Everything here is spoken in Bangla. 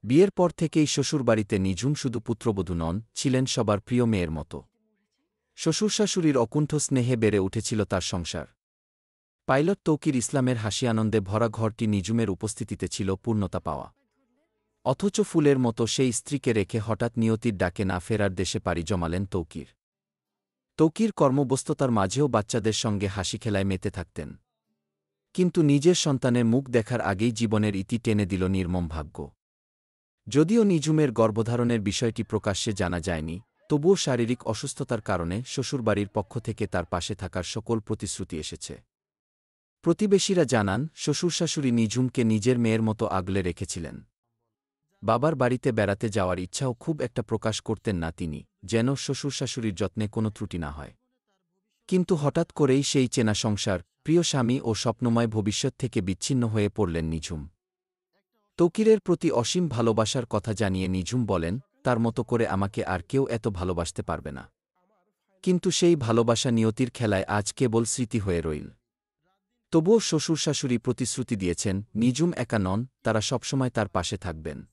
বিয়ের পর থেকেই শ্বশুরবাড়িতে নিঝুম শুধু পুত্রবধূ নন, ছিলেন সবার প্রিয় মেয়ের মতো। শ্বশুরশাশুড়ির অকুণ্ঠ স্নেহে বেড়ে উঠেছিল তার সংসার। পাইলট তৌকির ইসলামের হাসি আনন্দে ভরা ঘরটি নিঝুমের উপস্থিতিতে ছিল পূর্ণতা পাওয়া। অথচ ফুলের মতো সেই স্ত্রীকে রেখে হঠাৎ নিয়তির ডাকে না ফেরার দেশে পাড়ি জমালেন তৌকির। তৌকির কর্মব্যস্ততার মাঝেও বাচ্চাদের সঙ্গে হাসি খেলায় মেতে থাকতেন। কিন্তু নিজের সন্তানের মুখ দেখার আগেই জীবনের ইতি টেনে দিল নির্মম ভাগ্য। যদিও নিঝুমের গর্ভধারণের বিষয়টি প্রকাশ্যে জানা যায়নি, তবুও শারীরিক অসুস্থতার কারণে শ্বশুরবাড়ির পক্ষ থেকে তার পাশে থাকার সকল প্রতিশ্রুতি এসেছে। প্রতিবেশীরা জানান, শ্বশুরশাশুড়ি নিঝুমকে নিজের মেয়ের মতো আগলে রেখেছিলেন। বাবার বাড়িতে বেড়াতে যাওয়ার ইচ্ছাও খুব একটা প্রকাশ করতেন না তিনি, যেন শ্বশুরশাশুড়ির যত্নে কোনো ত্রুটি না হয়। কিন্তু হঠাৎ করেই সেই চেনা সংসার, প্রিয় স্বামী ও স্বপ্নময় ভবিষ্যৎ থেকে বিচ্ছিন্ন হয়ে পড়লেন নিঝুম। তৌকিরের প্রতি অসীম ভালোবাসার কথা জানিয়ে নিঝুম বলেন, তার মতো করে আমাকে আর কেউ এত ভালোবাসতে পারবে না। কিন্তু সেই ভালোবাসা নিয়তির খেলায় আজ কেবল স্মৃতি হয়ে রইল। তবুও শ্বশুরশাশুড়ি প্রতিশ্রুতি দিয়েছেন, নিঝুম একা নন, তারা সবসময় তার পাশে থাকবেন।